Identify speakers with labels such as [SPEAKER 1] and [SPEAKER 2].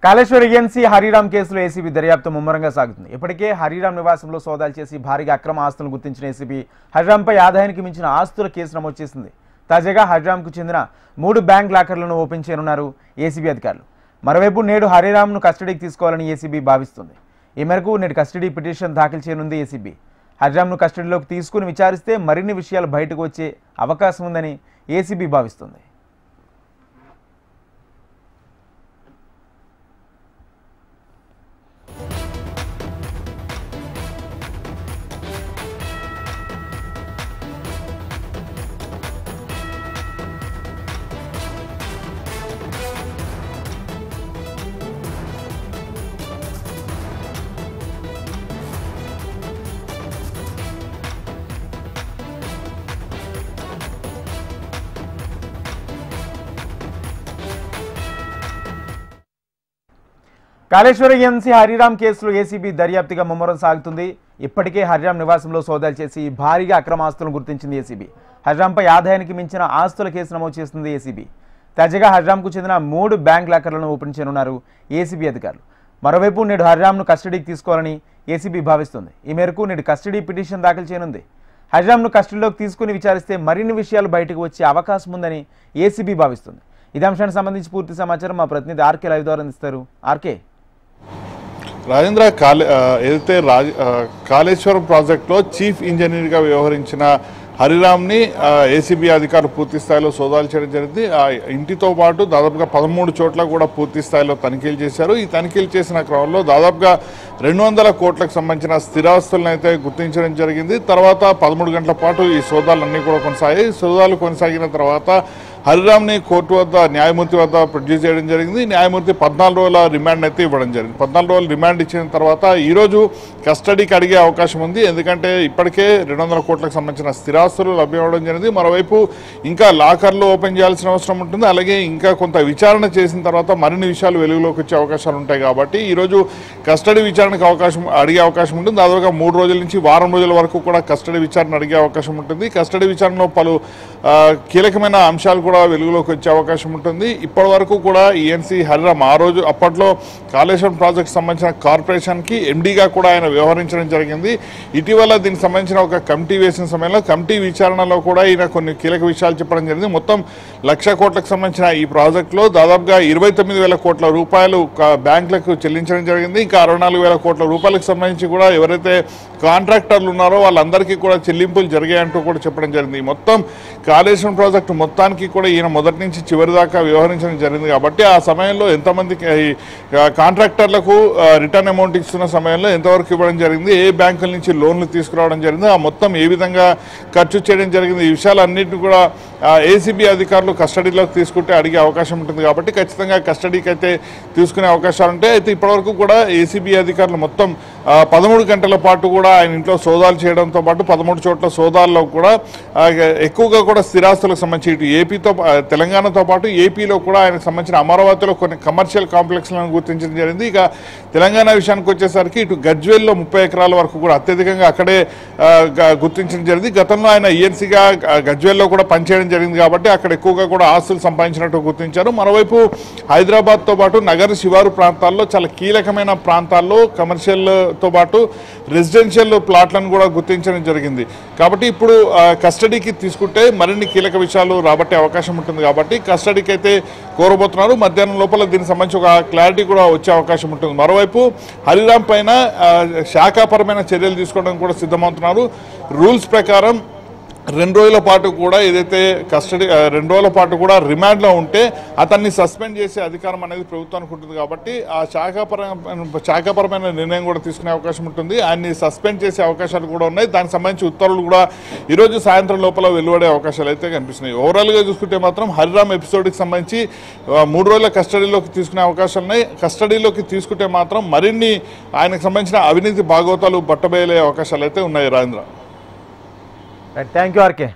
[SPEAKER 1] Kaleshwara ANC Hariram కేసులో ACB దర్యాప్తు ముమ్మరంగా సాగుతుంది. ఇప్పటికే హరిరామ్ నివాసంలో సోదాలు చేసి భారీగా అక్రమ ఆస్తులను గుర్తించిన ఏసీబీ హరిరామ్పై ఆదాయానికి మించిన ఆస్తుల కేసు నమోదు చేసింది. తాజాగా హరిరామ్కు చెందిన 3 బ్యాంక్ లాకర్లను ఓపెన్ చేయనున్నారు ఏసీబీ అధికారులు. మరోవైపు నేడు హరిరామ్ను కస్టడీకి తీసుకోవాలని ఏసీబీ భావిస్తుంది. ఈ మేరకు నేడు కస్టడీ పిటిషన్ దాఖలు చేయనుంది ఏసీబీ. హరిరామ్ను కస్టడీలోకి తీసుకుని విచారిస్తే మరిన్ని విషయాలు బయటకు వచ్చే అవకాశం ఉందని ఏసీబీ భావిస్తుంది. కాళేశ్వర ఏఎన్సీ హరిరామ్ కేసులో ఏసీబీ దర్యాప్తుగా ముమ్మరం సాగుతుంది. ఇప్పటికే హరిరామ్ నివాసంలో సోదాలు చేసి భారీగా అక్రమ ఆస్తులను గుర్తించింది ఏసీబీ. హరిరామ్పై ఆదాయానికి మించిన ఆస్తుల కేసు నమోదు చేస్తుంది ఏసీబీ. తాజాగా హరిరామ్కు చెందిన 3 బ్యాంక్ లాకర్లను ఓపెన్ చేయనున్నారు ఏసీబీ అధికారులు. మరోవైపు నేడు హరిరామ్ను కస్టడీకి తీసుకోవాలని ఏసీబీ భావిస్తుంది. ఈ మేరకు నేడు కస్టడీ పిటిషన్ దాఖలు చేయనుంది. హరిరామ్ను కస్టడీలోకి తీసుకుని విచారిస్తే మరిన్ని విషయాలు బయటకు వచ్చే అవకాశం ఉందని ఏసీబీ భావిస్తుంది. ఇదే అంశానికి సంబంధించి పూర్తి సమాచారం మా ప్రతినిధి ఆర్కే లైవ్ ద్వారా అందిస్తారు. ఆర్కే,
[SPEAKER 2] రాజేంద్ర, ఏదైతే కాళేశ్వరం ప్రాజెక్టులో చీఫ్ ఇంజనీర్గా వ్యవహరించిన హరిరామ్ని ఏసీబీ అధికారులు పూర్తి స్థాయిలో సోదాలు చేయడం జరిగింది. ఆ ఇంటితో పాటు దాదాపుగా 13 చోట్ల కూడా పూర్తి స్థాయిలో తనిఖీలు చేశారు. ఈ తనిఖీలు చేసిన క్రమంలో దాదాపుగా 200 కోట్లకు సంబంధించిన స్థిరాస్తులను అయితే గుర్తించడం జరిగింది. తర్వాత 13 గంటల పాటు ఈ సోదాలన్నీ కూడా కొనసాగాయి. సోదాలు కొనసాగిన తర్వాత హరిరామ్ని కోర్టు వద్ద న్యాయమూర్తి వద్ద ప్రొడ్యూస్ చేయడం జరిగింది. న్యాయమూర్తి 14 రోజుల రిమాండ్ అయితే ఇవ్వడం జరిగింది. 14 రోజులు రిమాండ్ ఇచ్చిన తర్వాత ఈరోజు కస్టడీకి అడిగే అవకాశం ఉంది. ఎందుకంటే ఇప్పటికే 200 కోట్లకు సంబంధించిన స్థిరాస్తులు లభ్యమవడం జరిగింది. మరోవైపు ఇంకా లాకర్లు ఓపెన్ చేయాల్సిన అవసరం ఉంటుంది. అలాగే ఇంకా కొంత విచారణ చేసిన తర్వాత మరిన్ని విషయాలు వెలుగులోకి వచ్చే అవకాశాలు ఉంటాయి. కాబట్టి ఈరోజు కస్టడీ విచారణకు అడిగే అవకాశం ఉంటుంది. దాదాపుగా 3 రోజుల నుంచి వారం రోజుల వరకు కూడా కస్టడీ విచారణ అడిగే అవకాశం ఉంటుంది. కస్టడీ విచారణలో పలు కీలకమైన అంశాలు కూడా వెలుగులోకి వచ్చే అవకాశం ఉంటుంది. ఇప్పటి వరకు కూడా ఈఎన్సీ హరిరామ్ అప్పట్లో కాళేశ్వరం ప్రాజెక్ట్ సంబంధించిన కార్పొరేషన్కి ఎండీగా కూడా ఆయన వ్యవహరించడం జరిగింది. ఇటీవల దీనికి సంబంధించిన ఒక కమిటీ వేసిన సమయంలో కమిటీ విచారణలో కూడా ఈయన కొన్ని కీలక విషయాలు చెప్పడం జరిగింది. మొత్తం 1,00,000 కోట్లకు సంబంధించిన ఈ ప్రాజెక్టులో దాదాపుగా 29,000 కోట్ల రూపాయలు బ్యాంకులకు చెల్లించడం జరిగింది. ఇంకా 64,000 కోట్ల రూపాయలకు సంబంధించి కూడా ఎవరైతే కాంట్రాక్టర్లు ఉన్నారో వాళ్ళందరికీ కూడా చెల్లింపులు జరిగాయంటూ కూడా చెప్పడం జరిగింది. మొత్తం కాళేశ్వరం ప్రాజెక్టు మొత్తానికి కూడా ఈయన మొదటి నుంచి చివరి దాకా వ్యవహరించడం జరిగింది. కాబట్టి ఆ సమయంలో ఎంతమందికి కాంట్రాక్టర్లకు రిటర్న్ అమౌంట్ ఇస్తున్న సమయంలో ఎంతవరకు ఇవ్వడం జరిగింది, ఏ బ్యాంకుల నుంచి లోన్లు తీసుకురావడం జరిగింది, ఆ మొత్తం ఏ విధంగా ఖర్చు చేయడం జరిగింది, ఈ విషయాలన్నింటినీ కూడా ఏసీబీ అధికారులు కస్టడీలోకి తీసుకుంటే అడిగే అవకాశం ఉంటుంది. కాబట్టి ఖచ్చితంగా కస్టడీకి అయితే తీసుకునే అవకాశాలు ఉంటాయి. అయితే ఇప్పటివరకు కూడా ఏసీబీ అధికారులు మొత్తం 13 గంటల పాటు కూడా ఆయన ఇంట్లో సోదాలు చేయడంతో పాటు 13 చోట్ల సోదాల్లో కూడా ఎక్కువగా కూడా స్థిరాస్తులకు సంబంధించి ఇటు ఏపీతో తెలంగాణతో పాటు ఏపీలో కూడా ఆయనకు సంబంధించిన అమరావతిలో కొన్ని కమర్షియల్ కాంప్లెక్స్లను గుర్తించడం జరిగింది. ఇక తెలంగాణ విషయానికి వచ్చేసరికి ఇటు గజ్వేల్లో 30 ఎకరాల వరకు కూడా అత్యధికంగా అక్కడే గుర్తించడం జరిగింది. గతంలో ఆయన ఈఎన్సీగా గజ్వేల్లో కూడా పనిచేయడం జరిగింది కాబట్టి అక్కడ ఎక్కువగా కూడా ఆస్తులు సంపాదించినట్టు గుర్తించారు. మరోవైపు హైదరాబాద్తో పాటు నగర శివారు ప్రాంతాల్లో చాలా కీలకమైన ప్రాంతాల్లో కమర్షియల్తో పాటు రెసిడెన్షియల్ ప్లాట్లను కూడా గుర్తించడం జరిగింది. కాబట్టి ఇప్పుడు కస్టడీకి తీసుకుంటే మరిన్ని కీలక విషయాలు రాబట్టే అవకాశం ఉంటుంది. కాబట్టి కస్టడీకి అయితే కోరబోతున్నారు. మధ్యాహ్నం లోపల దీనికి సంబంధించి ఒక క్లారిటీ కూడా వచ్చే అవకాశం ఉంటుంది. మరోవైపు హరిరామ్ పైన శాఖాపరమైన చర్యలు తీసుకోవడానికి కూడా సిద్ధమవుతున్నారు. రూల్స్ ప్రకారం 2 రోజుల పాటు కూడా ఏదైతే కస్టడీ 2 రోజుల పాటు కూడా రిమాండ్లో ఉంటే అతన్ని సస్పెండ్ చేసే అధికారం అనేది ప్రభుత్వానికి ఉంటుంది. కాబట్టి ఆ శాఖాపరమైన నిర్ణయం కూడా తీసుకునే అవకాశం ఉంటుంది. ఆయన్ని సస్పెండ్ చేసే అవకాశాలు కూడా ఉన్నాయి. దానికి సంబంధించి ఉత్తర్వులు కూడా ఈరోజు సాయంత్రం లోపల వెలువడే అవకాశాలు అయితే కనిపిస్తున్నాయి. ఓవరాల్గా చూసుకుంటే మాత్రం హరిరామ్ ఎపిసోడ్కి సంబంధించి 3 రోజుల కస్టడీలోకి తీసుకునే అవకాశాలు ఉన్నాయి. కస్టడీలోకి తీసుకుంటే మాత్రం మరిన్ని ఆయనకు సంబంధించిన అవినీతి భాగవతాలు బట్టబయలే అవకాశాలు అయితే ఉన్నాయి. Rajendra,
[SPEAKER 1] thank you RK.